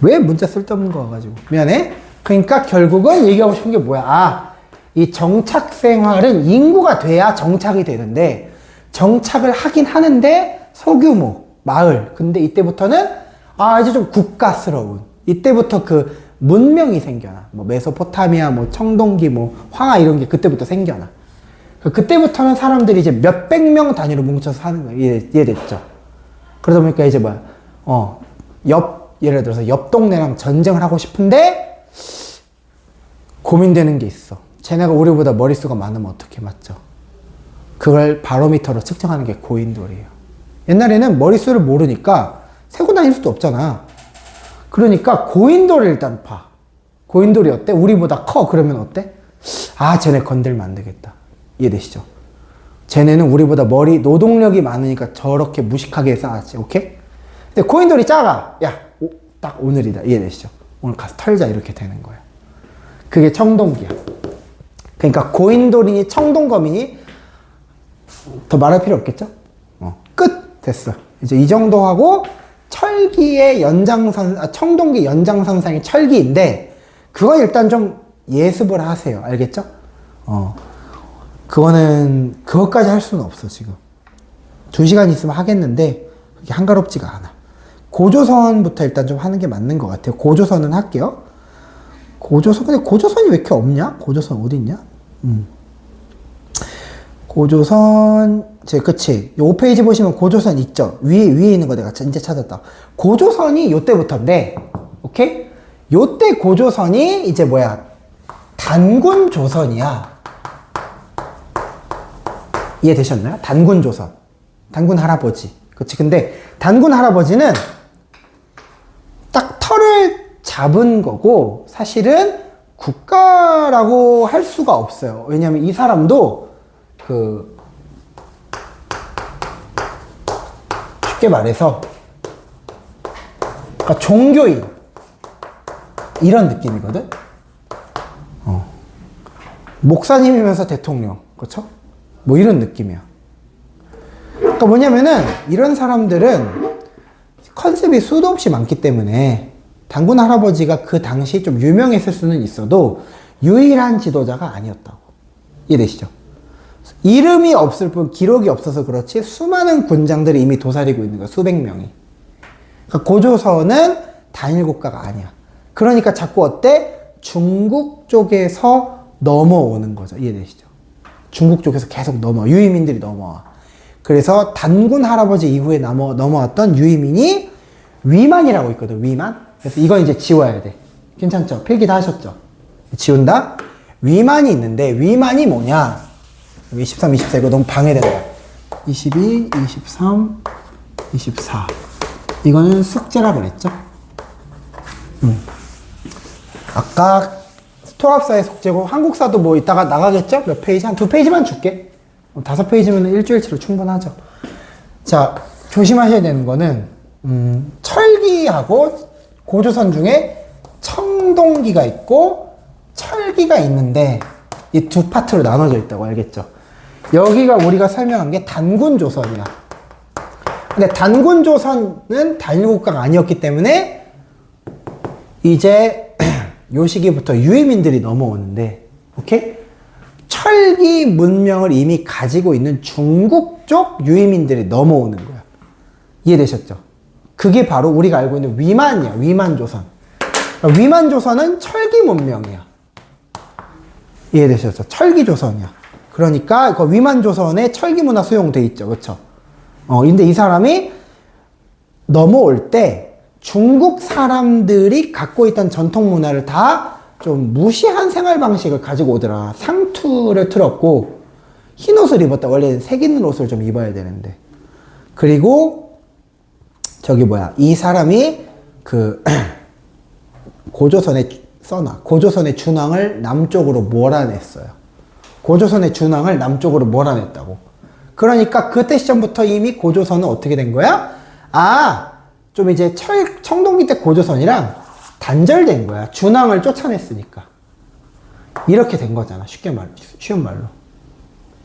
왜 문자 쓸데없는 거 가지고. 미안해. 그러니까 결국은 얘기하고 싶은 게 뭐야. 이 정착 생활은 인구가 돼야 정착이 되는데, 정착을 하긴 하는데 소규모 마을. 근데 이때부터는 이제 좀 국가스러운, 이때부터 그 문명이 생겨나. 뭐 메소포타미아, 뭐 청동기, 뭐 황하 이런 게 그때부터 생겨나. 그때부터는 사람들이 이제 몇백 명 단위로 뭉쳐서 사는 거야. 이해됐죠? 그러다 보니까 이제 뭐야, 예를 들어서 옆 동네랑 전쟁을 하고 싶은데 고민되는 게 있어. 쟤네가 우리보다 머릿수가 많으면 어떻게 맞죠? 그걸 바로미터로 측정하는 게 고인돌이에요. 옛날에는 머릿수를 모르니까 세고 다닐 수도 없잖아. 그러니까 고인돌을 일단 봐. 고인돌이 어때? 우리보다 커. 그러면 어때? 쟤네 건들면 안 되겠다. 이해되시죠? 쟤네는 우리보다 노동력이 많으니까 저렇게 무식하게 쌓았지. 오케이? 근데 고인돌이 작아. 야, 딱 오늘이다. 이해되시죠? 오늘 가서 털자. 이렇게 되는 거야. 그게 청동기야. 그러니까 고인돌이니 청동거미니 더 말할 필요 없겠죠? 끝! 됐어. 이제 이 정도 하고 청동기 연장선상이 철기인데 그건 일단 좀 예습을 하세요. 알겠죠? 그것까지 할 수는 없어, 지금. 2시간 있으면 하겠는데 그게 한가롭지가 않아. 고조선부터 일단 좀 하는 게 맞는 것 같아요. 고조선은 할게요. 근데 고조선이 왜 이렇게 없냐? 고조선 어디 있냐? 고조선, 그치. 5페이지 보시면 고조선 있죠? 위에 있는 거 내가 이제 찾았다. 고조선이 요때부터인데, 오케이? 요때 고조선이 이제 뭐야? 단군조선이야. 이해되셨나요? 단군조선. 단군 할아버지. 그치. 근데 단군 할아버지는 딱 털을 잡은 거고, 사실은 국가라고 할 수가 없어요. 왜냐면 이 사람도 쉽게 말해서 그러니까 종교인 이런 느낌이거든. 목사님이면서 대통령, 그렇죠? 뭐 이런 느낌이야. 그러니까 뭐냐면은 이런 사람들은 컨셉이 수도 없이 많기 때문에 단군 할아버지가 그 당시 좀 유명했을 수는 있어도 유일한 지도자가 아니었다고. 이해되시죠? 이름이 없을 뿐 기록이 없어서 그렇지 수많은 군장들이 이미 도사리고 있는 거야. 수백 명이. 그러니까 고조선은 단일 국가가 아니야. 그러니까 자꾸 어때? 중국 쪽에서 넘어오는 거죠. 이해되시죠? 중국 쪽에서 계속 유이민들이 넘어와. 그래서 단군 할아버지 이후에 넘어왔던 유이민이 위만이라고 있거든. 위만. 그래서 이건 이제 지워야 돼. 괜찮죠? 필기 다 하셨죠? 지운다? 위만이 있는데 위만이 뭐냐? 23, 24 이거 너무 방해된다. 22, 23, 24 이거는 숙제라 그랬죠? 아까 통합사의 숙제고 한국사도 뭐 이따가 나가겠죠? 몇 페이지? 한 2페이지만 줄게. 5페이지면 일주일치로 충분하죠. 자, 조심하셔야 되는 거는 철기하고 고조선 중에 청동기가 있고 철기가 있는데 이 두 파트로 나눠져 있다고. 알겠죠? 여기가 우리가 설명한 게 단군조선이야. 근데 단군조선은 단일국가가 아니었기 때문에 이제 요 시기부터 유이민들이 넘어오는데, 오케이? 철기 문명을 이미 가지고 있는 중국 쪽 유이민들이 넘어오는 거야. 이해되셨죠? 그게 바로 우리가 알고 있는 위만이야. 위만조선. 그러니까 위만조선은 철기 문명이야. 이해되셨죠? 철기조선이야. 그러니까 그 위만조선에 철기문화 수용돼 있죠. 그쵸? 근데 이 사람이 넘어올 때 중국 사람들이 갖고 있던 전통 문화를 다 좀 무시한 생활 방식을 가지고 오더라. 상투를 틀었고 흰 옷을 입었다. 원래는 색 있는 옷을 좀 입어야 되는데. 그리고 이 사람이 고조선의 준왕을 남쪽으로 몰아냈어요. 고조선의 준왕을 남쪽으로 몰아냈다고. 그러니까 그때 시점부터 이미 고조선은 어떻게 된 거야? 좀 이제 청동기 때 고조선이랑 단절된 거야. 준왕을 쫓아냈으니까. 이렇게 된 거잖아. 쉬운 말로.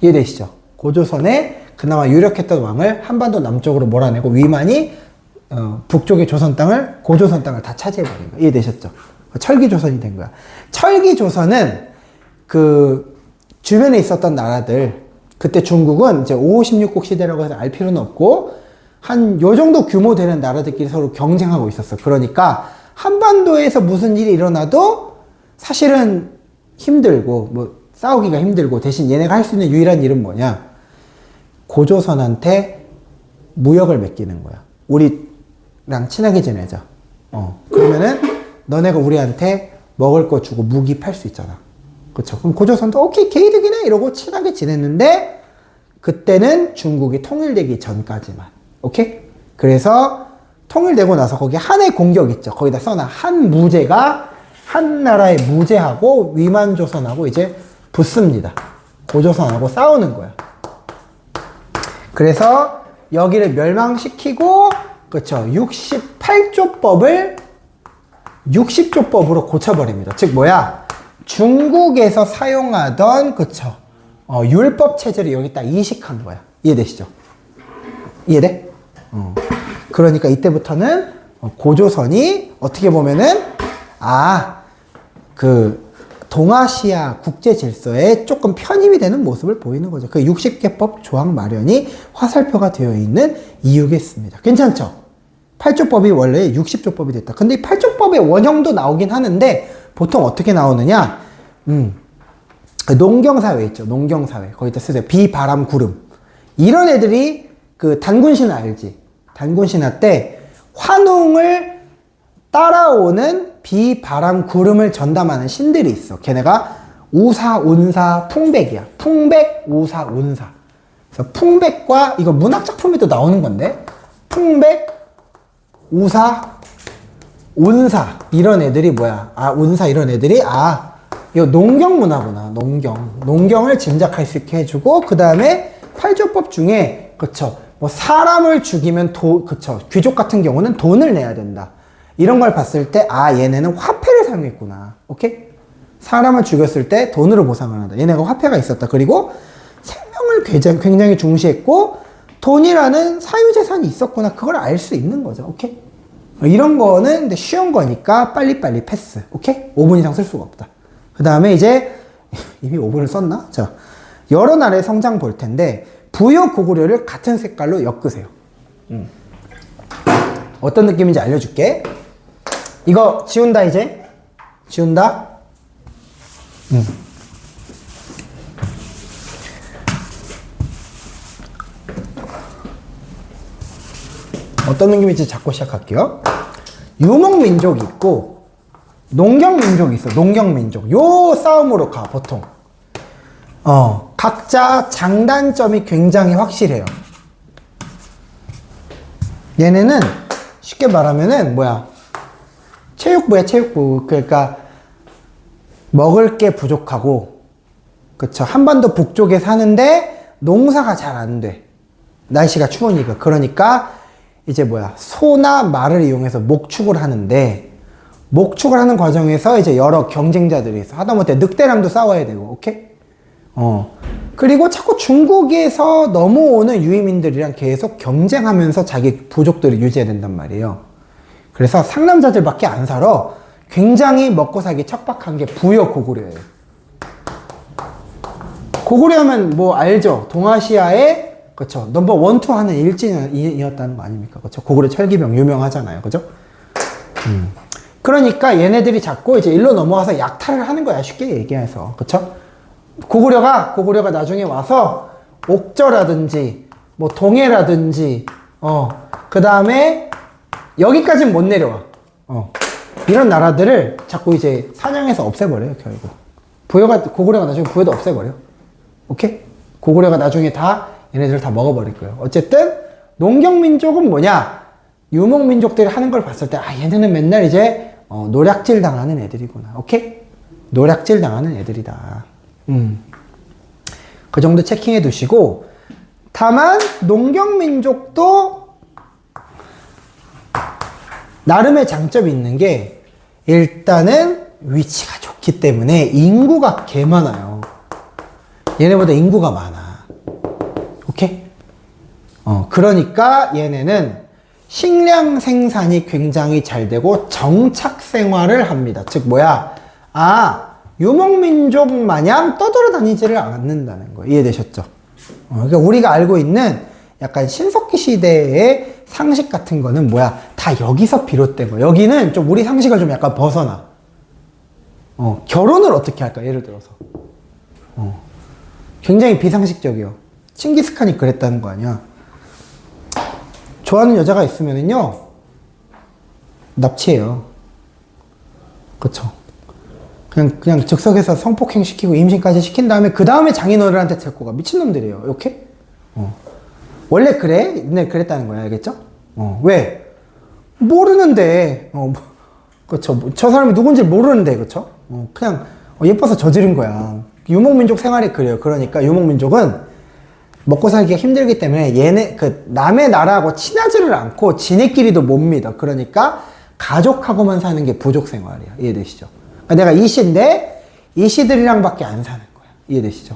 이해되시죠? 고조선에 그나마 유력했던 왕을 한반도 남쪽으로 몰아내고 위만이 북쪽의 조선 땅을, 고조선 땅을 다 차지해버린 거야. 이해되셨죠? 철기조선이 된 거야. 철기조선은 그 주변에 있었던 나라들, 그때 중국은 이제 5, 16국 시대라고 해서 알 필요는 없고, 한 요 정도 규모 되는 나라들끼리 서로 경쟁하고 있었어. 그러니까 한반도에서 무슨 일이 일어나도 사실은 힘들고, 뭐 싸우기가 힘들고, 대신 얘네가 할 수 있는 유일한 일은 뭐냐? 고조선한테 무역을 맡기는 거야. 우리랑 친하게 지내자. 그러면은 너네가 우리한테 먹을 거 주고 무기 팔 수 있잖아. 그쵸? 그럼 고조선도 오케이, 개이득이네 이러고 친하게 지냈는데, 그때는 중국이 통일되기 전까지만. 오케이? 그래서 통일되고 나서 거기 한해 공격 있죠. 거기다 써놔. 한무제가 한 나라의 무제하고 위만조선하고 이제 붙습니다. 고조선하고 싸우는 거야. 그래서 여기를 멸망시키고, 그쵸? 68조법을 60조법으로 고쳐버립니다. 즉 뭐야? 중국에서 사용하던, 그쵸? 율법 체제를 여기 딱 이식한 거야. 이해되시죠? 이해돼? 그러니까 이때부터는 고조선이 어떻게 보면은, 그 동아시아 국제 질서에 조금 편입이 되는 모습을 보이는 거죠. 그 60개법 조항 마련이 화살표가 되어 있는 이유겠습니다. 괜찮죠? 8조법이 원래 60조법이 됐다. 근데 이 8조법의 원형도 나오긴 하는데 보통 어떻게 나오느냐? 농경사회 있죠. 농경사회. 거기다 쓰세요. 비바람 구름. 이런 애들이 그 단군신화 알지? 단군신화 때 환웅을 따라오는 비바람 구름을 전담하는 신들이 있어. 걔네가 우사, 운사, 풍백이야. 풍백, 우사, 운사. 그래서 풍백과, 이거 문학작품에도 나오는 건데, 풍백, 우사, 운사. 이런 애들이 뭐야? 운사 이런 애들이, 이거 농경 문화구나. 농경을 짐작할 수 있게 해주고, 그 다음에 8조법 중에, 그쵸. 뭐 사람을 죽이면 그쵸. 귀족 같은 경우는 돈을 내야 된다. 이런 걸 봤을 때, 얘네는 화폐를 사용했구나. 오케이? 사람을 죽였을 때 돈으로 보상을 한다. 얘네가 화폐가 있었다. 그리고 생명을 굉장히 중시했고, 돈이라는 사유재산이 있었구나. 그걸 알 수 있는 거죠. 오케이? 이런 거는 근데 쉬운 거니까 빨리빨리 패스. 오케이? 5분 이상 쓸 수가 없다. 그 다음에 이제, 이미 5분을 썼나? 자, 여러 나라의 성장 볼 텐데, 부여 고구려를 같은 색깔로 엮으세요. 어떤 느낌인지 알려줄게. 이거 지운다 이제. 지운다. 어떤 느낌인지 잡고 시작할게요. 유목민족이 있고 농경민족이 있어. 농경민족. 요 싸움으로 가 보통. 각자 장단점이 굉장히 확실해요. 얘네는 쉽게 말하면은 뭐야? 체육부야, 체육부. 그러니까 먹을 게 부족하고, 그쵸? 한반도 북쪽에 사는데 농사가 잘 안 돼. 날씨가 추우니까. 그러니까 이제 뭐야? 소나 말을 이용해서 목축을 하는데, 목축을 하는 과정에서 이제 여러 경쟁자들이 있어. 하다못해 늑대랑도 싸워야 되고, 오케이? 그리고 자꾸 중국에서 넘어오는 유이민들이랑 계속 경쟁하면서 자기 부족들을 유지해야 된단 말이에요. 그래서 상남자들밖에 안 살아. 굉장히 먹고 살기 척박한 게 부여 고구려예요. 고구려면 뭐 알죠? 동아시아의, 그쵸? 넘버 1, 2 하는 일진이었다는 거 아닙니까? 그쵸? 고구려 철기병 유명하잖아요. 그죠? 그러니까 얘네들이 자꾸 이제 일로 넘어와서 약탈을 하는 거야. 쉽게 얘기해서. 그쵸? 고구려가 나중에 와서 옥저라든지 뭐 동해라든지 그 다음에 여기까지는 못 내려와. 이런 나라들을 자꾸 이제 사냥해서 없애버려요. 결국 고구려가 나중에 부여도 없애버려. 오케이? 고구려가 나중에 다 얘네들을 다 먹어버릴 거예요. 어쨌든 농경민족은 뭐냐? 유목민족들이 하는 걸 봤을 때 얘네는 맨날 이제 노략질 당하는 애들이구나. 오케이? 노략질 당하는 애들이다. 그 정도 체킹해 두시고, 다만 농경민족도 나름의 장점이 있는 게, 일단은 위치가 좋기 때문에 인구가 개 많아요. 얘네보다 인구가 많아. 오케이? 그러니까 얘네는 식량 생산이 굉장히 잘 되고 정착 생활을 합니다. 즉 뭐야? 유목민족 마냥 떠돌아다니지를 않는다는 거예요. 이해되셨죠? 그러니까 우리가 알고 있는 약간 신석기 시대의 상식 같은 거는 뭐야? 다 여기서 비롯된 거야. 여기는 좀 우리 상식을 좀 약간 벗어나. 결혼을 어떻게 할까? 예를 들어서. 굉장히 비상식적이요. 칭기스칸이 그랬다는 거 아니야. 좋아하는 여자가 있으면은요, 납치해요. 그쵸? 그냥 즉석에서 성폭행 시키고 임신까지 시킨 다음에 그 다음에 장인어른한테 데리고 가. 미친놈들이에요. 이렇게? 원래 그래? 옛날에 그랬다는 거야. 알겠죠? 왜? 모르는데. 그쵸. 저 사람이 누군지 모르는데. 그쵸? 그냥 예뻐서 저지른 거야. 유목민족 생활이 그래요. 그러니까 유목민족은 먹고 살기가 힘들기 때문에 남의 나라하고 친하지를 않고 지네끼리도 못 믿어. 그러니까 가족하고만 사는 게 부족 생활이야. 이해되시죠? 그러니까 내가 이씨인데 이씨들이랑 밖에 안 사는 거야. 이해되시죠?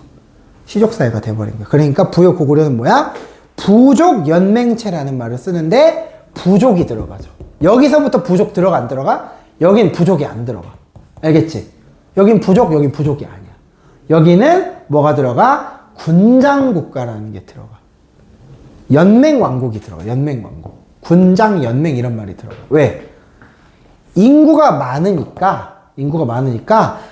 시족사회가 돼버린 거야. 그러니까 부여 고구려는 뭐야? 부족 연맹체라는 말을 쓰는데 부족이 들어가죠. 여기서부터 부족 들어가 안 들어가? 여긴 부족이 안 들어가. 알겠지? 여긴 부족, 여긴 부족이 아니야. 여기는 뭐가 들어가? 군장국가라는 게 들어가. 연맹왕국이 들어가. 연맹왕국. 군장연맹 이런 말이 들어가. 왜? 인구가 많으니까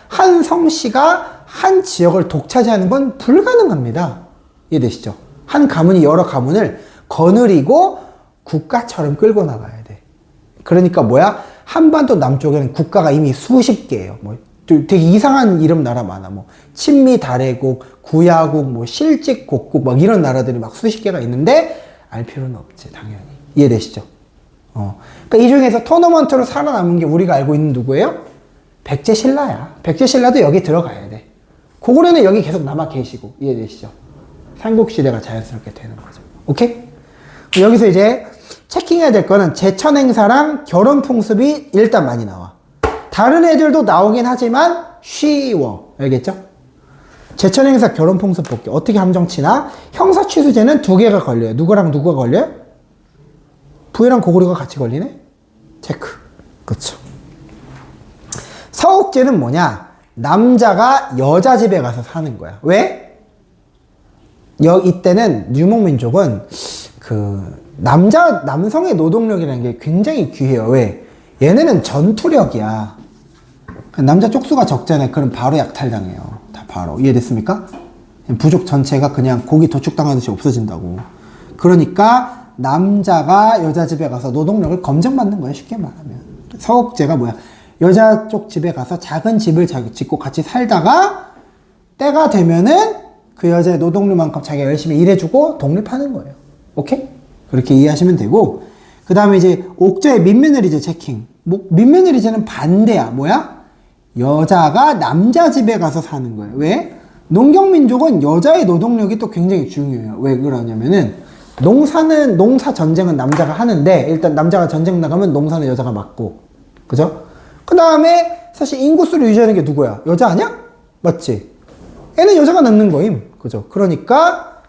한 성씨가 한 지역을 독차지하는 건 불가능합니다. 이해되시죠? 한 가문이 여러 가문을 거느리고 국가처럼 끌고 나가야 돼. 그러니까 뭐야? 한반도 남쪽에는 국가가 이미 수십 개예요. 뭐 되게 이상한 이름 나라 많아. 뭐 친미 다래국, 구야국, 뭐 실직곡국 막 이런 나라들이 막 수십 개가 있는데 알 필요는 없지, 당연히. 이해되시죠? 그러니까 이 중에서 토너먼트로 살아남은 게 우리가 알고 있는 누구예요? 백제신라야. 백제신라도 여기 들어가야 돼. 고구려는 여기 계속 남아 계시고. 이해되시죠? 삼국시대가 자연스럽게 되는 거죠. 오케이? 여기서 이제 체킹해야 될 거는 제천 행사랑 결혼 풍습이 일단 많이 나와. 다른 애들도 나오긴 하지만 쉬워. 알겠죠? 제천 행사 결혼 풍습 볼게요. 어떻게 함정치나? 형사 취수제는 두 개가 걸려요. 누구랑 누구가 걸려요? 부여랑 고구려가 같이 걸리네? 체크. 그쵸. 서옥제는 뭐냐? 남자가 여자 집에 가서 사는 거야. 왜? 이때는 유목민족은 남성의 노동력이라는 게 굉장히 귀해요. 왜? 얘네는 전투력이야. 남자 쪽수가 적잖아요. 그럼 바로 약탈당해요. 다 바로. 이해됐습니까? 부족 전체가 그냥 고기 도축당하듯이 없어진다고. 그러니까 남자가 여자 집에 가서 노동력을 검증받는 거예요. 쉽게 말하면. 서옥제가 뭐야? 여자 쪽 집에 가서 작은 집을 짓고 같이 살다가 때가 되면은 그 여자의 노동력만큼 자기가 열심히 일해주고 독립하는 거예요. 오케이? 그렇게 이해하시면 되고, 그 다음에 이제 옥저의 민매너리제 체킹. 민매너리제는 반대야. 뭐야? 여자가 남자 집에 가서 사는 거예요. 왜? 농경민족은 여자의 노동력이 또 굉장히 중요해요. 왜 그러냐면은 농사 전쟁은 남자가 하는데, 일단 남자가 전쟁 나가면 농사는 여자가 맡고, 그죠? 그 다음에 사실 인구수를 유지하는 게 누구야? 여자 아니야? 맞지? 애는 여자가 낳는 거임. 그죠? 그러니까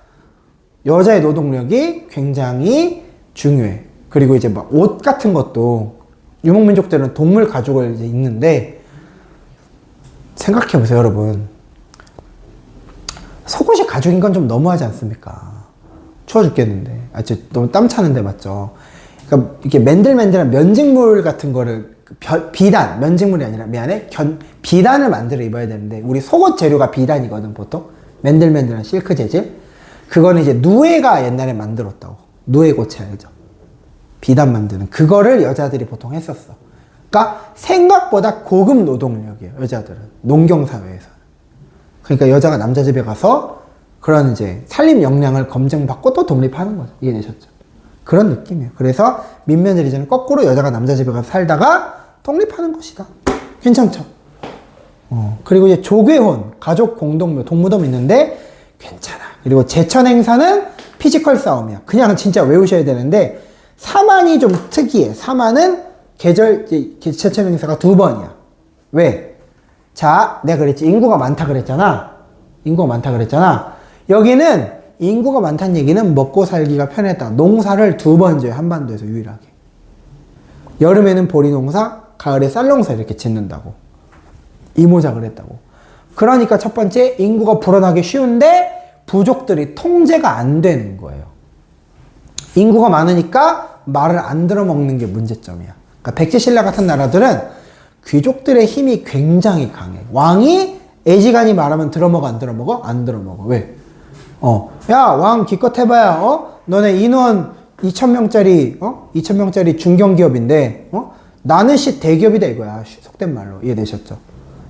여자의 노동력이 굉장히 중요해. 그리고 이제 막 옷 같은 것도 유목민족들은 동물 가죽을 이제 입는데, 생각해보세요, 여러분. 속옷이 가죽인 건 좀 너무하지 않습니까? 추워 죽겠는데. 너무 땀 차는데, 맞죠? 그러니까 이렇게 맨들맨들한 면직물 같은 거를, 비단, 면직물이 아니라, 미안해. 비단을 만들어 입어야 되는데, 우리 속옷 재료가 비단이거든, 보통. 맨들맨들한 실크 재질. 그거는 이제 누에가 옛날에 만들었다고. 누에 고체 알죠? 비단 만드는. 그거를 여자들이 보통 했었어. 그러니까 생각보다 고급 노동력이에요, 여자들은. 농경사회에서. 그러니까 여자가 남자 집에 가서 그런 이제 살림 역량을 검증받고 또 독립하는 거죠. 이해되셨죠? 그런 느낌이에요. 그래서 민매너리제는 거꾸로 여자가 남자 집에 가서 살다가 독립하는 것이다. 괜찮죠? 그리고 이제 조괴혼, 가족 공동묘, 동무덤 있는데 괜찮아. 그리고 제천 행사는 피지컬 싸움이야. 그냥 진짜 외우셔야 되는데, 사만이 좀 특이해. 사만은 제천 행사가 2번이야. 왜? 자, 내가 그랬지. 인구가 많다 그랬잖아. 여기는 인구가 많다는 얘기는 먹고 살기가 편했다. 농사를 2번 지어요. 한반도에서 유일하게. 여름에는 보리농사, 가을에 쌀농사 이렇게 짓는다고. 이모작을 했다고. 그러니까 첫 번째, 인구가 불어나기 쉬운데 부족들이 통제가 안 되는 거예요. 인구가 많으니까 말을 안 들어먹는 게 문제점이야. 그러니까 백제신라 같은 나라들은 귀족들의 힘이 굉장히 강해. 왕이 애지간히 말하면 들어먹어, 안 들어먹어? 안 들어먹어. 왜? 야, 왕 기껏 해봐야, 너네 인원 2,000명짜리, 2,000명짜리 중견기업인데, 나는 대기업이다 이거야. 속된 말로. 이해되셨죠?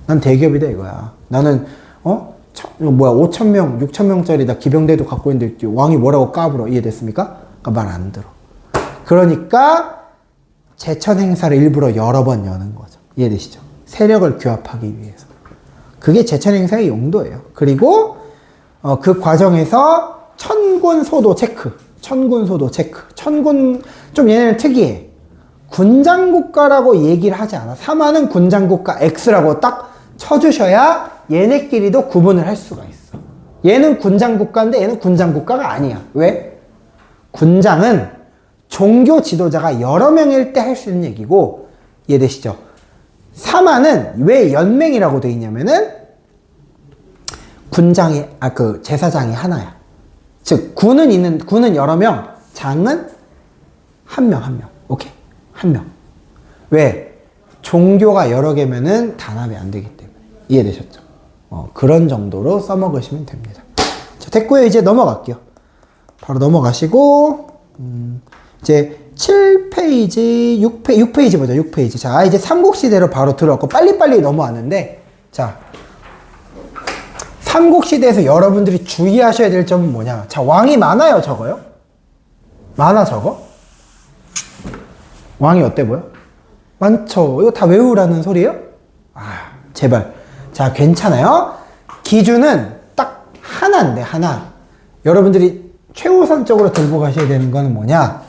난 대기업이다 이거야. 나는, 5,000명, 6,000명짜리 나 기병대도 갖고 있는데, 왕이 뭐라고 까불어. 이해됐습니까? 그러니까 말 안 들어. 그러니까, 제천 행사를 일부러 여러 번 여는 거죠. 이해되시죠? 세력을 규합하기 위해서. 그게 제천 행사의 용도예요. 그리고, 그 과정에서 천군 소도 체크. 천군, 좀 얘네는 특이해. 군장국가라고 얘기를 하지 않아. 사마는 군장국가 X라고 딱 쳐주셔야 얘네끼리도 구분을 할 수가 있어. 얘는 군장국가인데 얘는 군장국가가 아니야. 왜? 군장은 종교 지도자가 여러 명일 때 할 수 있는 얘기고, 이해되시죠? 사마는 왜 연맹이라고 돼 있냐면은, 군장이, 제사장이 하나야. 즉, 군은 여러 명, 장은 한 명. 오케이? 한 명. 왜? 종교가 여러 개면은 단합이 안 되기 때문에. 이해되셨죠? 그런 정도로 써먹으시면 됩니다. 자, 됐고요. 이제 넘어갈게요. 바로 넘어가시고, 이제 7페이지, 6페이지 보자, 6페이지. 자, 이제 삼국시대로 바로 들어왔고, 빨리빨리 넘어왔는데, 자, 삼국시대에서 여러분들이 주의하셔야 될 점은 뭐냐. 자, 왕이 많아요, 적어요? 많아, 적어? 왕이 어때 보여? 많죠. 이거 다 외우라는 소리예요? 제발. 자, 괜찮아요? 기준은 딱 하나인데, 하나. 여러분들이 최우선적으로 들고 가셔야 되는 거는 뭐냐?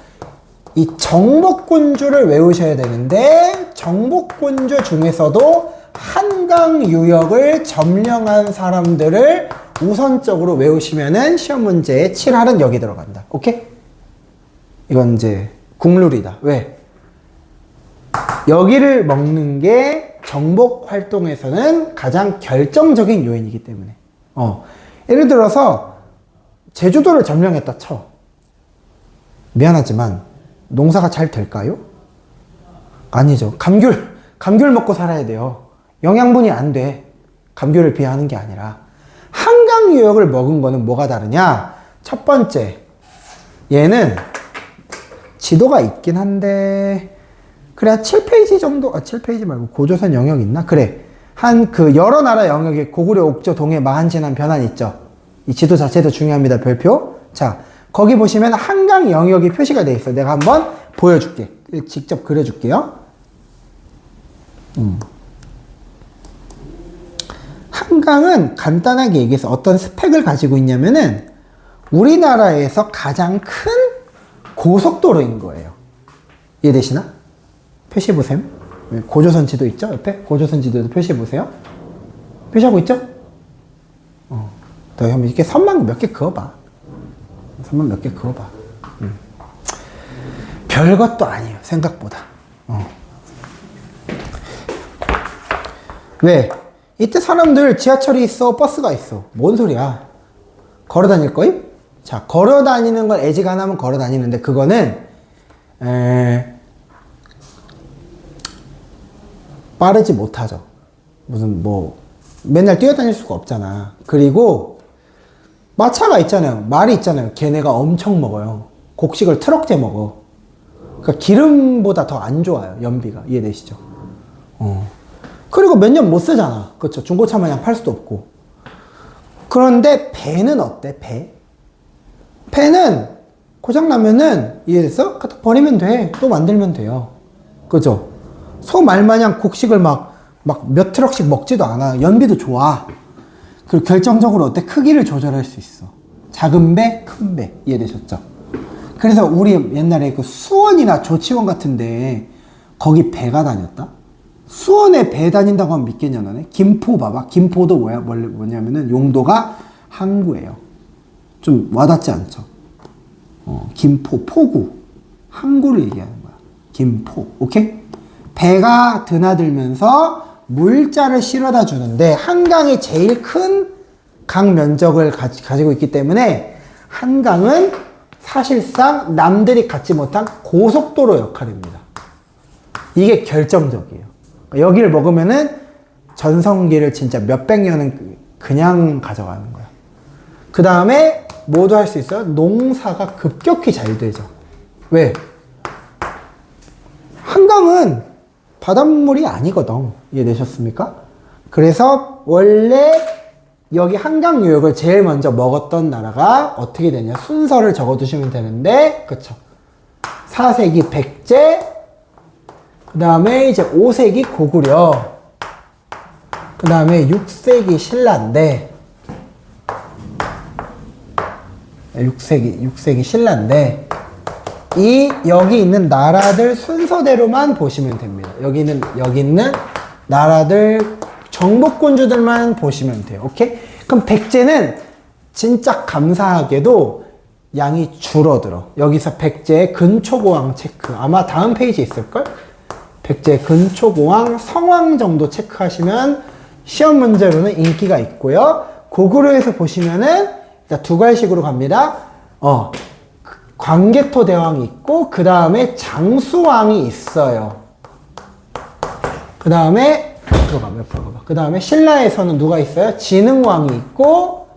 이 정복군주를 외우셔야 되는데, 정복군주 중에서도 한강 유역을 점령한 사람들을 우선적으로 외우시면은 시험 문제에 7할은 여기 들어간다. 오케이? 이건 이제 국룰이다. 왜? 여기를 먹는 게 정복 활동에서는 가장 결정적인 요인이기 때문에. 예를 들어서 제주도를 점령했다 쳐. 미안하지만 농사가 잘 될까요? 아니죠. 감귤 먹고 살아야 돼요. 영양분이 안 돼. 감귤을 비하하는 게 아니라. 한강 유역을 먹은 거는 뭐가 다르냐? 첫 번째, 얘는 지도가 있긴 한데, 그래, 7페이지 정도, 7페이지 말고 고조선 영역 있나? 그래. 여러 나라 영역에 고구려, 옥조, 동해, 마한, 진안, 변환 있죠? 이 지도 자체도 중요합니다. 별표. 자, 거기 보시면 한강 영역이 표시가 돼 있어. 내가 한번 보여줄게. 직접 그려줄게요. 한강은 간단하게 얘기해서 어떤 스펙을 가지고 있냐면은 우리나라에서 가장 큰 고속도로인 거예요. 이해되시나? 표시해보세요. 고조선 지도 있죠? 옆에? 고조선 지도도 표시해보세요. 표시하고 있죠? 더 한번 이렇게 선만 몇 개 그어봐. 선만 몇 개 그어봐. 별것도 아니에요. 생각보다. 왜? 이때 사람들 지하철이 있어, 버스가 있어. 뭔 소리야? 걸어 다닐 거임? 자, 걸어 다니는 건 애지간하면 걸어 다니는데 그거는 빠르지 못하죠. 무슨 맨날 뛰어다닐 수가 없잖아. 그리고 마차가 있잖아요. 말이 있잖아요. 걔네가 엄청 먹어요. 곡식을 트럭째 먹어. 그러니까 기름보다 더 안 좋아요. 연비가. 이해되시죠? 그리고 몇 년 못 쓰잖아. 그렇죠? 중고차 마냥 팔 수도 없고. 그런데 배는 어때? 배는 고장나면은, 이해됐어? 갖다 버리면 돼. 또 만들면 돼요. 그죠? 소 말마냥 곡식을 막 몇 트럭씩 먹지도 않아. 연비도 좋아. 그리고 결정적으로 어때? 크기를 조절할 수 있어. 작은 배, 큰 배. 이해되셨죠? 그래서 우리 옛날에 그 수원이나 조치원 같은데 거기 배가 다녔다? 수원에 배 다닌다고 하면 믿겠냐 너네? 김포 봐봐. 김포도 뭐냐면은 용도가 항구예요. 좀 와닿지 않죠? 김포, 포구. 항구를 얘기하는 거야. 김포. 오케이? 배가 드나들면서 물자를 실어다 주는데 한강이 제일 큰 강 면적을 가지고 있기 때문에 한강은 사실상 남들이 갖지 못한 고속도로 역할입니다. 이게 결정적이에요. 여기를 먹으면은 전성기를 진짜 몇백 년은 그냥 가져가는 거야. 그 다음에 뭐도 할 수 있어요? 농사가 급격히 잘 되죠. 왜? 한강은 바닷물이 아니거든. 이해되셨습니까? 그래서 원래 여기 한강 유역을 제일 먼저 먹었던 나라가 어떻게 되냐? 순서를 적어두시면 되는데, 그쵸? 4세기 백제, 그 다음에 이제 5세기 고구려, 그 다음에 6세기 신라인데, 6세기 신라인데, 여기 있는 나라들 순서대로만 보시면 됩니다. 여기 있는 나라들 정복군주들만 보시면 돼요. 오케이? 그럼 백제는 진짜 감사하게도 양이 줄어들어. 여기서 백제의 근초고왕 체크. 아마 다음 페이지에 있을걸? 백제 근초고왕 성왕 정도 체크하시면 시험 문제로는 인기가 있고요. 고구려에서 보시면은 두 갈식으로 갑니다. 광개토 대왕이 있고 그 다음에 장수왕이 있어요. 그 다음에 옆으로 가봐. 그 다음에 신라에서는 누가 있어요? 진흥왕이 있고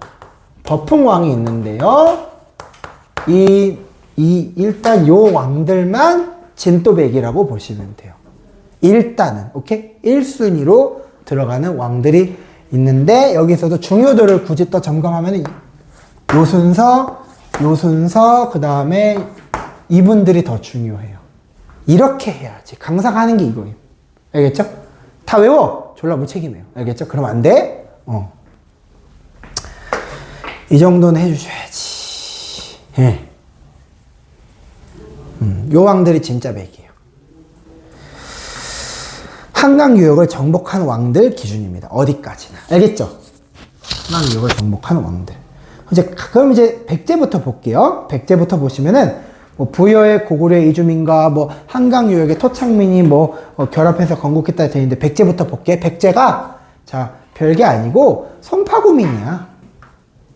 버풍왕이 있는데요. 일단 요 왕들만 진또백이라고 보시면 돼요. 일단은 오케이? 1순위로 들어가는 왕들이 있는데 여기서도 중요도를 굳이 또 점검하면 요 순서 그 다음에 이분들이 더 중요해요. 이렇게 해야지. 강사가 하는 게 이거예요. 알겠죠? 다 외워! 졸라 무책임해요. 알겠죠? 그럼 안 돼? 이 정도는 해주셔야지. 예. 요 왕들이 진짜 백이에요. 한강 유역을 정복한 왕들 기준입니다. 어디까지나. 알겠죠? 한강 유역을 정복한 왕들. 그럼 이제 백제부터 볼게요. 백제부터 보시면은 뭐 부여의 고구려의 이주민과 뭐 한강 유역의 토착민이 결합해서 건국했다 되어 있는데 백제부터 볼게. 백제가 자 별게 아니고 송파구민이야.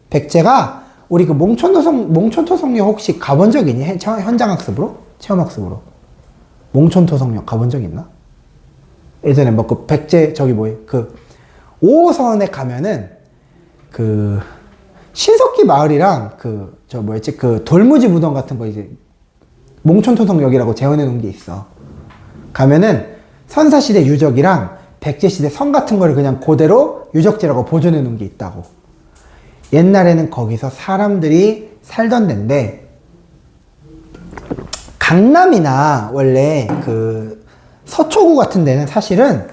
백제가 우리 그 몽촌토성역 혹시 가본 적 있니? 현장학습으로? 체험학습으로? 몽촌토성역 가본 적 있나? 예전에 그 백제 그 5호선에 가면은 그 신석기 마을이랑 그 돌무지 무덤 같은 거 이제 몽촌토성역이라고 재현해 놓은 게 있어. 가면은 선사시대 유적이랑 백제시대 성 같은 거를 그냥 그대로 유적지라고 보존해 놓은 게 있다고. 옛날에는 거기서 사람들이 살던 데인데, 강남이나 원래 그 서초구 같은 데는 사실은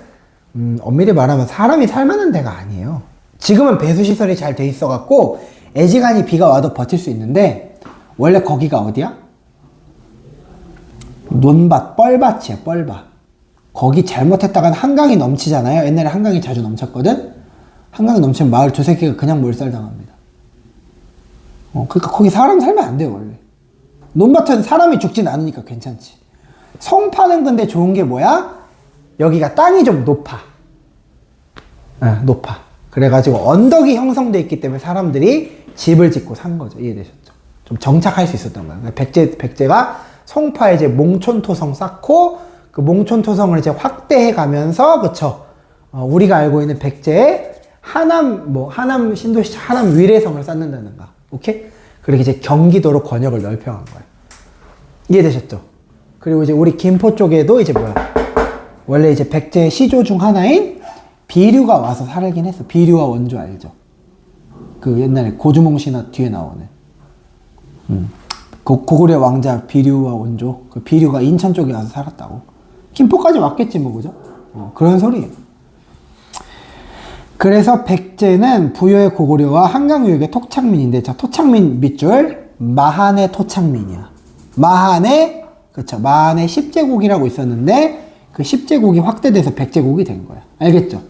엄밀히 말하면 사람이 살만한 데가 아니에요. 지금은 배수시설이 잘 돼 있어갖고 애지간히 비가 와도 버틸 수 있는데 원래 거기가 어디야? 논밭, 뻘밭이야, 뻘밭. 거기 잘못했다간 한강이 넘치잖아요. 옛날에 한강이 자주 넘쳤거든? 한강이 넘치면 마을 두세 개가 그냥 몰살당합니다. 그러니까 거기 사람 살면 안 돼요, 원래. 논밭은 사람이 죽진 않으니까 괜찮지. 송파는 근데 좋은 게 뭐야? 여기가 땅이 좀 높아. 높아. 그래가지고 언덕이 형성돼 있기 때문에 사람들이 집을 짓고 산 거죠. 이해되셨죠? 좀 정착할 수 있었던 거예요. 백제가 송파에 이제 몽촌토성 쌓고 그 몽촌토성을 이제 확대해 가면서, 그쵸? 우리가 알고 있는 백제의 하남 신도시, 하남 위례성을 쌓는다든가. 오케이? 그렇게 이제 경기도로 권역을 넓혀간 거예요. 이해되셨죠? 그리고 이제 우리 김포 쪽에도 이제 원래 이제 백제의 시조 중 하나인 비류가 와서 살긴 했어. 비류와 원조 알죠? 그 옛날에 고주몽 신화 뒤에 나오는. 고구려 왕자 비류와 원조. 그 비류가 인천 쪽에 와서 살았다고. 김포까지 왔겠지 뭐, 그죠? 그런 소리예요. 그래서 백제는 부여의 고구려와 한강 유역의 토착민인데, 자, 토착민 밑줄 마한의 토착민이야. 그쵸? 마한의 10제국이라고 있었는데 그 10제국이 확대돼서 100제국이 된 거야. 알겠죠?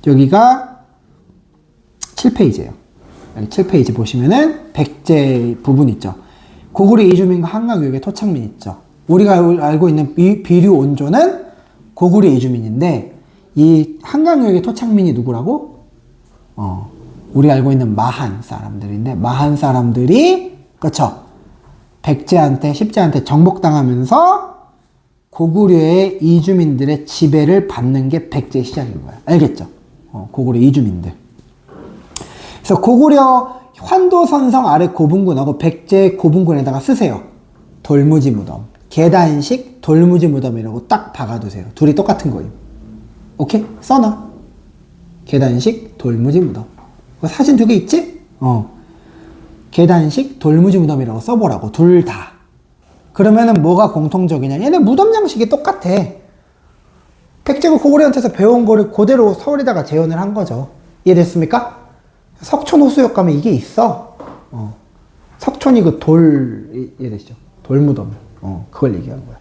여기가 7페이지예요. 여기 7페이지 보시면은 백제 부분 있죠. 고구려 이주민과 한강유역의 토착민 있죠. 우리가 알고 있는 비류 온조는 고구려 이주민인데 이 한강유역의 토착민이 누구라고? 우리가 알고 있는 마한 사람들인데 마한 사람들이 그렇죠. 백제한테 십제한테 정복당하면서 고구려의 이주민들의 지배를 받는 게 백제 시작인 거야. 알겠죠? 고구려 이주민들. 그래서 고구려 환도선성 아래 고분군하고 백제 고분군에다가 쓰세요. 돌무지 무덤. 계단식 돌무지 무덤이라고 딱 박아두세요. 둘이 똑같은 거예요. 오케이? 써놔. 계단식 돌무지 무덤. 사진 2개 있지? 계단식 돌무지 무덤이라고 써보라고. 둘 다. 그러면은 뭐가 공통적이냐? 얘네 무덤 양식이 똑같아. 백제가 고구려한테서 배운 거를 그대로 서울에다가 재현을 한 거죠. 이해됐습니까? 석촌 호수역 가면 이게 있어. 석촌이 그 이해되시죠? 돌무덤. 그걸 얘기하는 거야.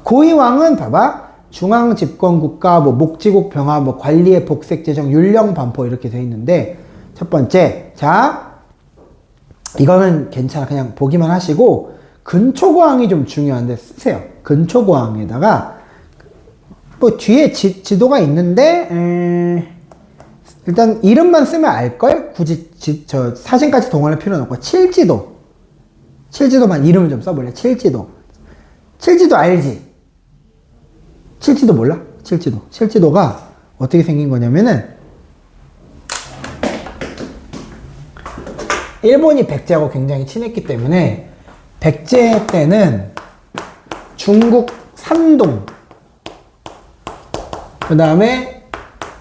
고이왕은 봐봐. 중앙 집권 국가, 뭐 목지국 병화, 뭐 관리의 복색 재정, 율령 반포 이렇게 돼 있는데 첫 번째, 자 이거는 괜찮아. 그냥 보기만 하시고 근초고항이 좀 중요한데 쓰세요. 근초고항에다가 뭐 뒤에 지도가 있는데 일단 이름만 쓰면 알걸? 굳이 저 사진까지 동원할 필요는 없고 칠지도만 이름을 좀 써볼래. 칠지도 알지? 칠지도 몰라? 칠지도가 어떻게 생긴 거냐면은 일본이 백제하고 굉장히 친했기 때문에 백제 때는 중국 산동 그 다음에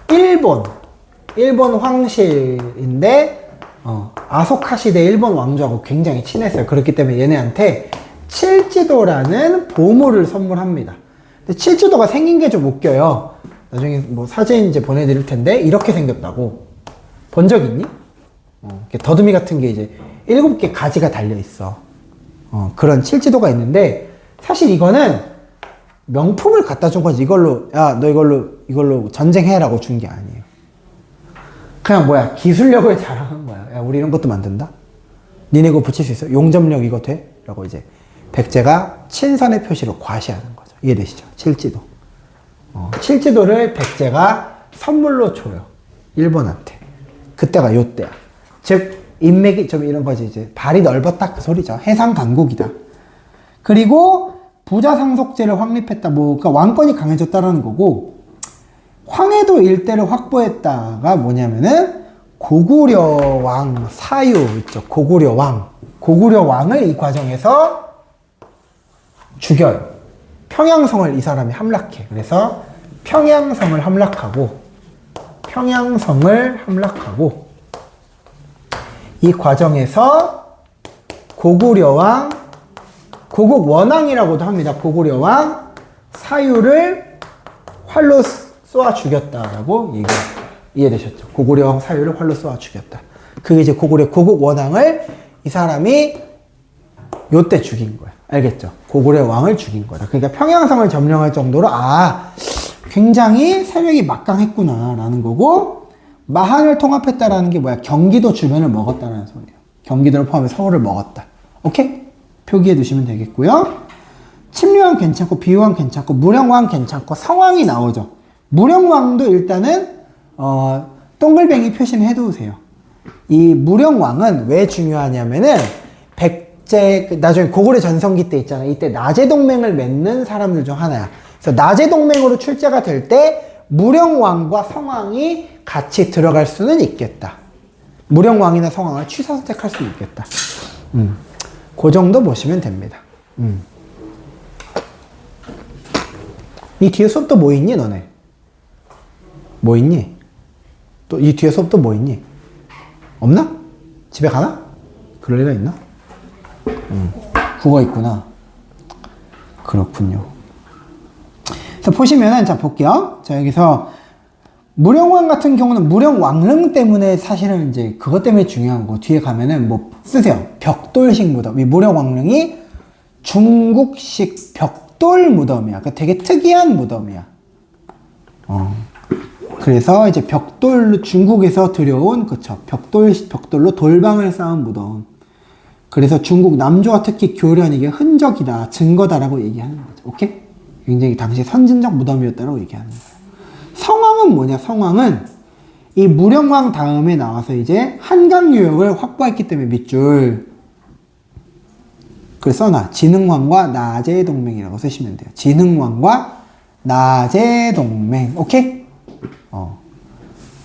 일본 황실인데 아소카 시대 일본 왕조하고 굉장히 친했어요. 그렇기 때문에 얘네한테 칠지도라는 보물을 선물합니다. 근데 칠지도가 생긴 게 좀 웃겨요. 나중에 뭐 사진 이제 보내드릴 텐데 이렇게 생겼다고. 본 적 있니? 더듬이 같은 게 이제 7개 가지가 달려 있어. 그런 칠지도가 있는데 사실 이거는 명품을 갖다 준 거지. 이걸로 야 너 이걸로 전쟁해라고 준 게 아니에요. 그냥 뭐야 기술력을 자랑한 거야. 야 우리 이런 것도 만든다. 니네 이거 붙일 수 있어? 용접력 이거 돼? 라고 이제 백제가 친선의 표시로 과시하는 거죠. 이해되시죠? 칠지도. 칠지도를 백제가 선물로 줘요. 일본한테. 그때가 요때야. 즉 인맥이 좀 이런 거지. 이제 발이 넓었다 그 소리죠. 해상 강국이다. 그리고 부자 상속제를 확립했다. 그러니까 왕권이 강해졌다라는 거고, 황해도 일대를 확보했다가 뭐냐면은 고구려 왕 사유 있죠. 고구려 왕을 이 과정에서 죽여요. 평양성을 이 사람이 함락해. 그래서 평양성을 함락하고 이 과정에서 고구려 왕, 고국 원왕이라고도 합니다. 고구려 왕 사유를 활로 쏘아 죽였다라고 이해되셨죠? 고구려 왕 사유를 활로 쏘아 죽였다. 그게 이제 고국 원왕을 이 사람이 요때 죽인 거야. 알겠죠? 고구려 왕을 죽인 거다. 그러니까 평양성을 점령할 정도로 굉장히 세력이 막강했구나 라는 거고, 마한을 통합했다라는 게 뭐야? 경기도 주변을 먹었다는 소리예요. 경기도를 포함해 서울을 먹었다. 오케이? 표기해 두시면 되겠고요. 침류왕 괜찮고 비유왕 괜찮고 무령왕 괜찮고 성왕이 나오죠. 무령왕도 일단은 동글뱅이 표시는 해두세요. 이 무령왕은 왜 중요하냐면은 백제 나중에 고구려 전성기 때 있잖아요. 이때 나제 동맹을 맺는 사람들 중 하나야. 그래서 나제 동맹으로 출제가 될 때 무령왕과 성왕이 같이 들어갈 수는 있겠다. 무령왕이나 성왕을 취사 선택할 수는 있겠다. 그 정도 보시면 됩니다. 이 뒤에 수업 또 뭐 있니 너네? 뭐 있니? 또 이 뒤에 수업 또 뭐 있니? 없나? 집에 가나? 그럴 리가 있나? 국어 있구나. 그렇군요. 그래서 보시면은 자 볼게요. 자 여기서 무령왕 같은 경우는 무령왕릉 때문에 사실은 이제 그것 때문에 중요한 거. 뒤에 가면은 뭐 쓰세요. 벽돌식 무덤. 이 무령왕릉이 중국식 벽돌 무덤이야. 그러니까 되게 특이한 무덤이야. 그래서 이제 벽돌로 중국에서 들여온 그쵸 벽돌로 돌방을 쌓은 무덤. 그래서 중국 남조와 특히 교련 이게 흔적이다 증거다라고 얘기하는 거죠. 오케이? 굉장히 당시 선진적 무덤이었다고 얘기하는 거예요. 성왕은 뭐냐? 성왕은 이 무령왕 다음에 나와서 이제 한강 유역을 확보했기 때문에 밑줄 그래서 써놔. 진흥왕과 나제 동맹이라고 쓰시면 돼요. 진흥왕과 나제 동맹. 오케이?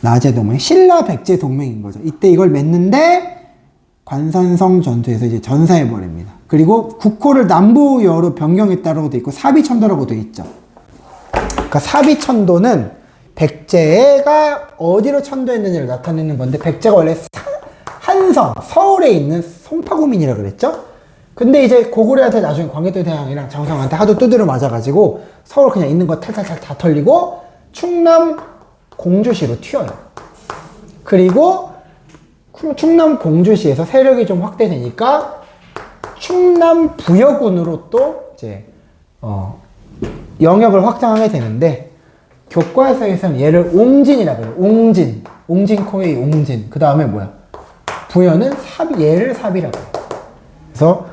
나제 동맹. 신라 백제 동맹인 거죠. 이때 이걸 맺는데 관산성 전투에서 이제 전사해버립니다. 그리고 국호를 남부여로 변경했다라고 돼 있고 사비천도라고 돼 있죠. 그러니까 사비천도는 백제가 어디로 천도했느냐를 나타내는 건데 백제가 원래 한성, 서울에 있는 송파구민이라고 그랬죠? 근데 이제 고구려한테 나중에 광개토 대왕이랑 장성한테 하도 두드려 맞아가지고 서울 그냥 있는 거 탈탈탈 다 털리고 충남 공주시로 튀어요. 그리고 충남 공주시에서 세력이 좀 확대되니까 충남 부여군으로 또 이제 영역을 확장하게 되는데 교과서에서는 얘를 옹진이라고 해요. 옹진, 옹진코의 옹진. 그 다음에 뭐야? 부여는 사비, 얘를 사비라고 해요. 그래서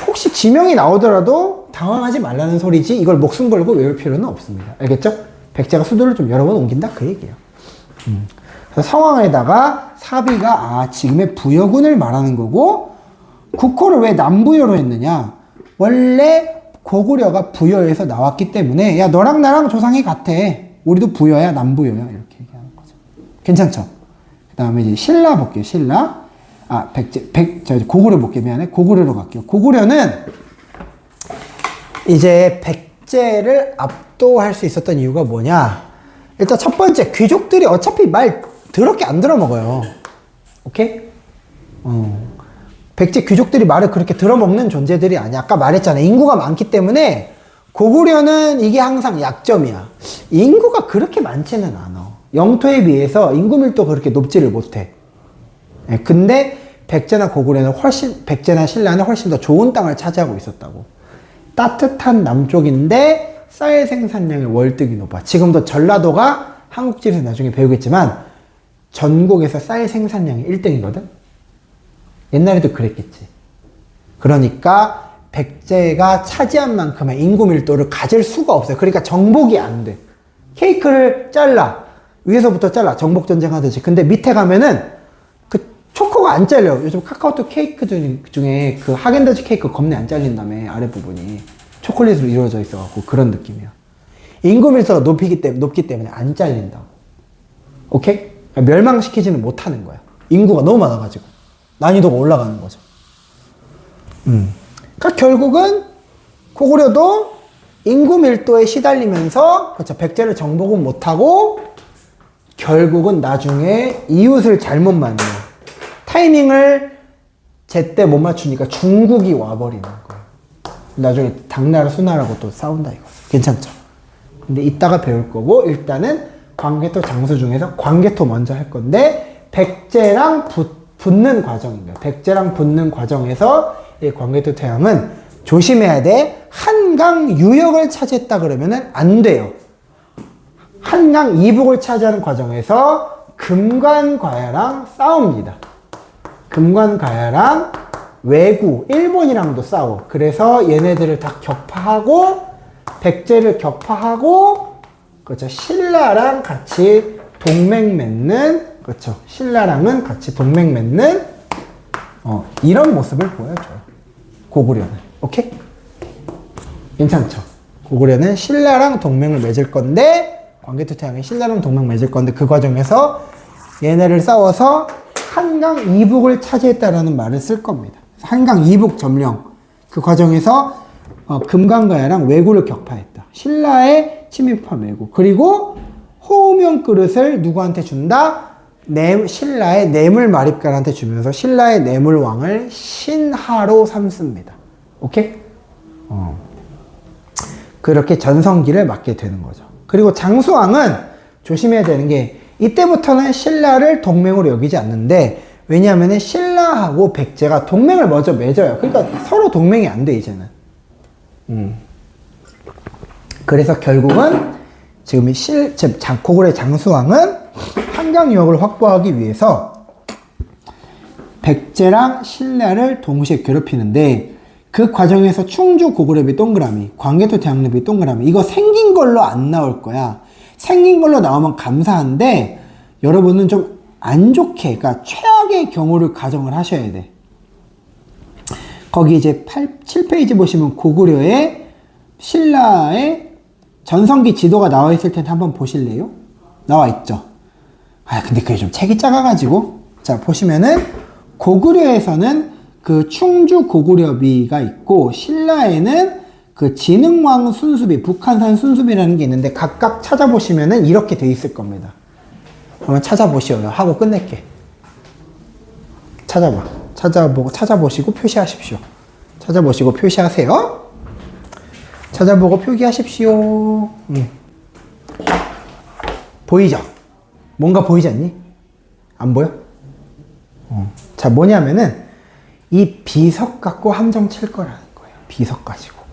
혹시 지명이 나오더라도 당황하지 말라는 소리지 이걸 목숨 걸고 외울 필요는 없습니다. 알겠죠? 백제가 수도를 좀 여러 번 옮긴다 그 얘기예요. 그래서 성왕에다가 사비가 지금의 부여군을 말하는 거고 국호를 왜 남부여로 했느냐? 원래 고구려가 부여에서 나왔기 때문에 야 너랑 나랑 조상이 같아. 우리도 부여야 남부여야 이렇게 얘기하는 거죠. 괜찮죠? 그 다음에 이제 신라 볼게요. 신라. 고구려 볼게요. 미안해. 고구려로 갈게요. 고구려는 이제 백제를 압도할 수 있었던 이유가 뭐냐? 일단 첫 번째, 귀족들이 어차피 말 더럽게 안 들어먹어요. 오케이? 백제 귀족들이 말을 그렇게 들어먹는 존재들이 아니야. 아까 말했잖아. 인구가 많기 때문에 고구려는 이게 항상 약점이야. 인구가 그렇게 많지는 않아. 영토에 비해서 인구 밀도 그렇게 높지를 못해. 근데 백제나 고구려는 백제나 신라는 훨씬 더 좋은 땅을 차지하고 있었다고. 따뜻한 남쪽인데 쌀 생산량의 월등히 높아. 지금도 전라도가 한국지에서 나중에 배우겠지만 전국에서 쌀 생산량이 1등이거든? 옛날에도 그랬겠지. 그러니까 백제가 차지한 만큼의 인구 밀도를 가질 수가 없어요. 그러니까 정복이 안 돼. 케이크를 잘라. 위에서부터 잘라. 정복 전쟁 하듯이. 근데 밑에 가면은 그 초코가 안 잘려. 요즘 카카오톡 케이크 중에 그 하겐다즈 케이크 겁내 안 잘린다며. 아랫부분이. 초콜릿으로 이루어져 있어갖고 그런 느낌이야. 인구 밀도가 높기 때문에 안 잘린다고. 오케이? 그러니까 멸망시키지는 못하는 거야. 인구가 너무 많아가지고. 난이도가 올라가는 거죠. 그러니까 결국은 고구려도 인구 밀도에 시달리면서 그렇죠. 백제를 정복은 못하고 결국은 나중에 이웃을 잘못 만나. 타이밍을 제때 못 맞추니까 중국이 와버리는 거예요. 나중에 당나라 수나라고 또 싸운다 이거. 괜찮죠? 근데 이따가 배울 거고 일단은 광개토 장수 중에서 광개토 먼저 할 건데 백제랑 붙는 과정인가요? 백제랑 붙는 과정에서 이 광개토 태양은 조심해야 돼. 한강 유역을 차지했다 그러면은 안 돼요. 한강 이북을 차지하는 과정에서 금관과야랑 싸웁니다. 금관과야랑 왜구, 일본이랑도 싸워. 그래서 얘네들을 다 격파하고 백제를 격파하고 그렇죠. 신라랑 같이 동맹 맺는 그렇죠. 신라랑은 같이 동맹 맺는 이런 모습을 보여줘요. 고구려는. 오케이? 괜찮죠? 고구려는 신라랑 동맹을 맺을 건데 광개토 태양이 신라랑 동맹 맺을 건데 그 과정에서 얘네를 싸워서 한강 이북을 차지했다라는 말을 쓸 겁니다. 한강 이북 점령. 그 과정에서 금강가야랑 왜구를 격파했다. 신라의 침입한 왜구. 그리고 호우명 그릇을 누구한테 준다? 신라의 뇌물마립간한테 주면서 신라의 뇌물왕을 신하로 삼습니다. 오케이? 그렇게 전성기를 맞게 되는 거죠. 그리고 장수왕은 조심해야 되는 게 이때부터는 신라를 동맹으로 여기지 않는데 왜냐하면 신라하고 백제가 동맹을 먼저 맺어요. 그러니까 서로 동맹이 안 돼 이제는. 그래서 결국은 지금 고구려의 장수왕은 최강 유학을 확보하기 위해서 백제랑 신라를 동시에 괴롭히는데 그 과정에서 충주 고구려비 동그라미, 광개토 대왕릉비 동그라미 이거 생긴 걸로 안 나올 거야. 생긴 걸로 나오면 감사한데 여러분은 좀 안 좋게, 그러니까 최악의 경우를 가정을 하셔야 돼. 거기 이제 7페이지 보시면 고구려의 신라의 전성기 지도가 나와 있을 텐데 한번 보실래요? 나와 있죠. 아, 근데 그게 좀 책이 작아가지고. 자, 보시면은 고구려에서는 그 충주 고구려비가 있고 신라에는 그 진흥왕 순수비, 북한산 순수비라는 게 있는데 각각 찾아보시면은 이렇게 돼 있을 겁니다. 한번 찾아보시오요. 하고 끝낼게. 찾아보시고 표시하십시오. 찾아보시고 표시하세요. 찾아보고 표기하십시오. 보이죠? 뭔가 보이지 않니? 안 보여? 자, 뭐냐면은 이 비석 갖고 함정 칠 거라는 거예요. 비석 가지고.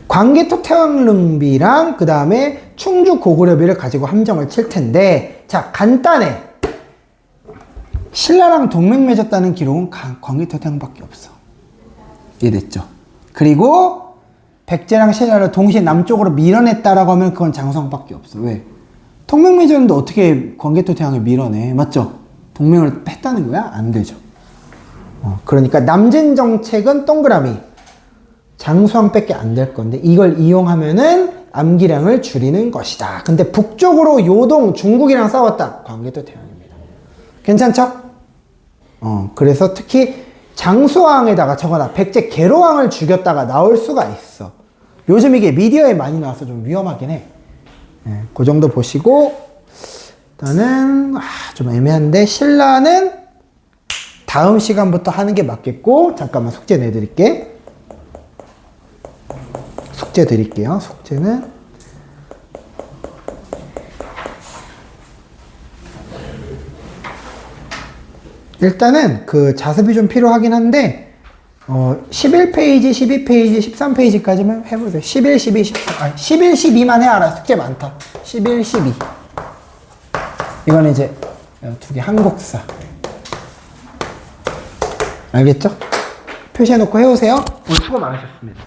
광개토 태왕릉비랑 그 다음에 충주 고구려비를 가지고 함정을 칠 텐데, 자, 간단해. 신라랑 동맹 맺었다는 기록은 광개토 태왕밖에 없어. 이해됐죠? 그리고 백제랑 신라를 동시에 남쪽으로 밀어냈다라고 하면 그건 장성밖에 없어. 왜? 동맹 맺었는데 어떻게 광개토 태왕을 밀어내? 맞죠? 동맹을 했다는 거야? 안 되죠. 그러니까 남진 정책은 동그라미. 장수왕밖에 안 될 건데 이걸 이용하면은 암기량을 줄이는 것이다. 근데 북쪽으로 요동 중국이랑 싸웠다. 광개토 태왕입니다. 괜찮죠? 그래서 특히 장수왕에다가 적어놔. 백제 계로왕을 죽였다가 나올 수가 있어. 요즘 이게 미디어에 많이 나와서 좀 위험하긴 해. 그 정도 보시고 일단은 좀 애매한데 신라는 다음 시간부터 하는 게 맞겠고, 잠깐만 숙제 내드릴게. 숙제 드릴게요. 숙제는 일단은 그 자습이 좀 필요하긴 한데 11페이지, 12페이지, 13페이지까지만 해보세요. 11, 12, 13, 11, 12만 해라. 숙제 많다. 11, 12. 이거는 이제 두 개 한국사. 알겠죠? 표시해놓고 해오세요. 오늘 수고 많으셨습니다.